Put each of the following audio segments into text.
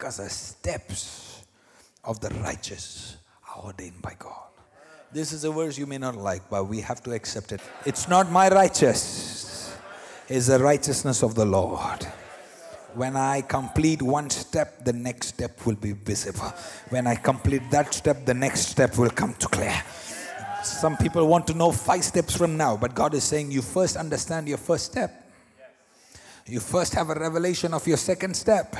because the steps of the righteous are ordained by God. This is a verse you may not like, but we have to accept it. It's not my righteousness, it's the righteousness of the Lord. When I complete one step, the next step will be visible. When I complete that step, the next step will come to clear. Some people want to know 5 steps from now, but God is saying you first understand your first step. You first have a revelation of your second step.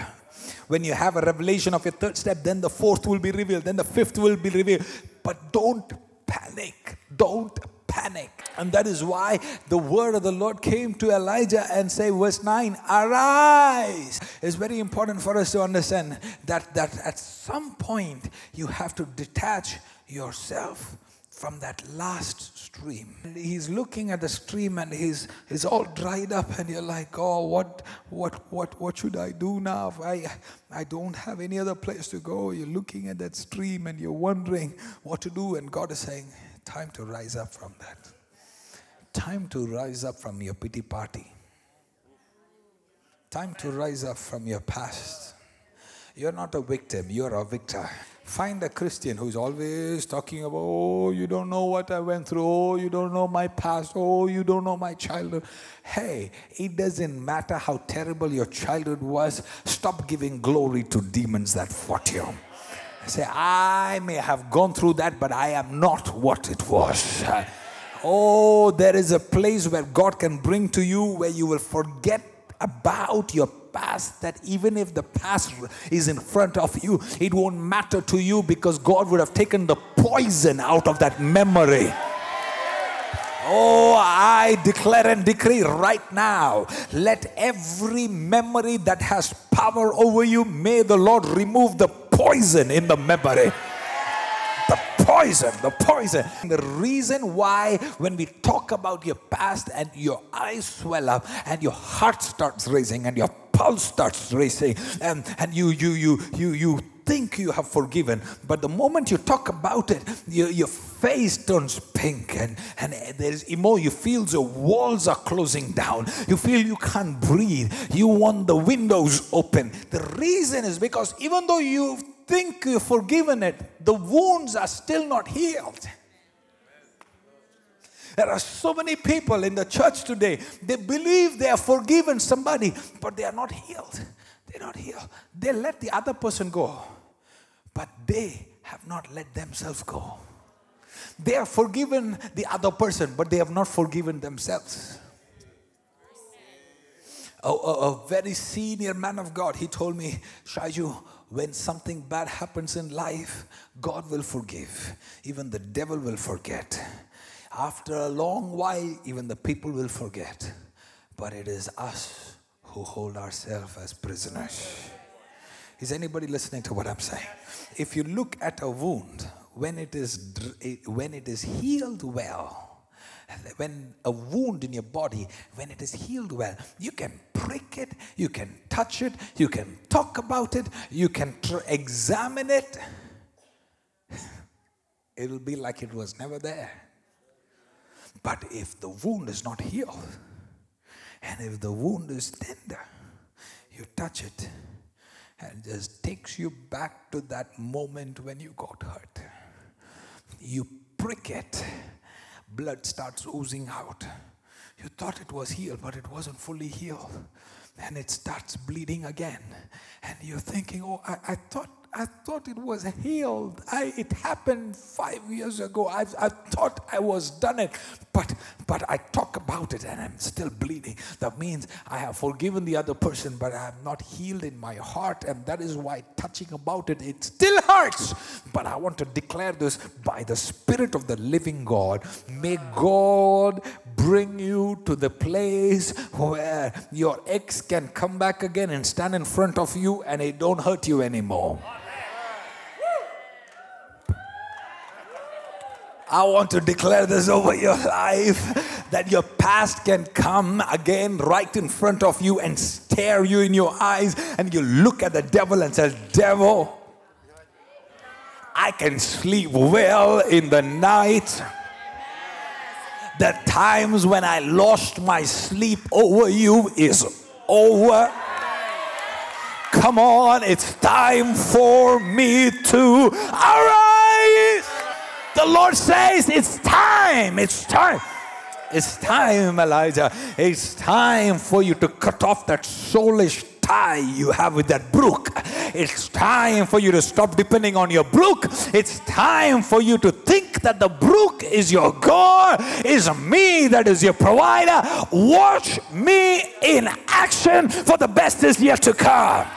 When you have a revelation of your third step, then the 4th will be revealed, then the 5th will be revealed. But don't panic. Don't panic. And that is why the word of the Lord came to Elijah and say, verse 9, arise. It's very important for us to understand that at some point you have to detach yourself from that last stream. He's looking at the stream and he's all dried up, and you're like, oh, what should I do now? I don't have any other place to go. You're looking at that stream and you're wondering what to do, and God is saying, time to rise up from that. Time to rise up from your pity party. Time to rise up from your past. You're not a victim, you're a victor. Find a Christian who's always talking about, oh, you don't know what I went through, oh, you don't know my past, oh, you don't know my childhood. Hey, it doesn't matter how terrible your childhood was. Stop giving glory to demons that fought you. Say, I may have gone through that, but I am not what it was. Oh, there is a place where God can bring to you where you will forget about your past, that even if the past is in front of you, it won't matter to you, because God would have taken the poison out of that memory. Oh, I declare and decree right now, let every memory that has power over you, may the Lord remove the poison in the memory. The poison. The reason why when we talk about your past and your eyes swell up and your heart starts racing and your pulse starts racing and you think you have forgiven, but the moment you talk about it, your face turns pink and there is emotion. You feel the walls are closing down. You feel you can't breathe. You want the windows open. The reason is because even though you think you've forgiven it, the wounds are still not healed. There are so many people in the church today, they believe they have forgiven somebody, but they are not healed. They're not healed. They let the other person go, but they have not let themselves go. They have forgiven the other person, but they have not forgiven themselves. A very senior man of God, he told me, Shyju, when something bad happens in life, God will forgive. Even the devil will forget. After a long while, even the people will forget. But it is us who hold ourselves as prisoners. Is anybody listening to what I'm saying? If you look at a wound, when it is healed well, when a wound in your body, when it is healed well, you can prick it, you can touch it, you can talk about it, you can examine it. It will be like it was never there. But if the wound is not healed, and if the wound is tender, you touch it, and it just takes you back to that moment when you got hurt. You prick it, blood starts oozing out. You thought it was healed, but it wasn't fully healed. And it starts bleeding again. And you're thinking, oh, I thought it was healed. It happened 5 years ago. I thought I was done it. But I talk about it and I'm still bleeding. That means I have forgiven the other person, but I am not healed in my heart. And that is why touching about it, it still hurts. But I want to declare this by the Spirit of the living God. May God bring you to the place where your ex can come back again and stand in front of you and it don't hurt you anymore. I want to declare this over your life, that your past can come again right in front of you and stare you in your eyes, and you look at the devil and say, devil, I can sleep well in the night. The times when I lost my sleep over you is over. Come on, it's time for me to arise. The Lord says, it's time. It's time. It's time, Elijah. It's time for you to cut off that soulish tie you have with that brook. It's time for you to stop depending on your brook. It's time for you to think that the brook is your God, is me that is your provider. Watch me in action, for the best is yet to come.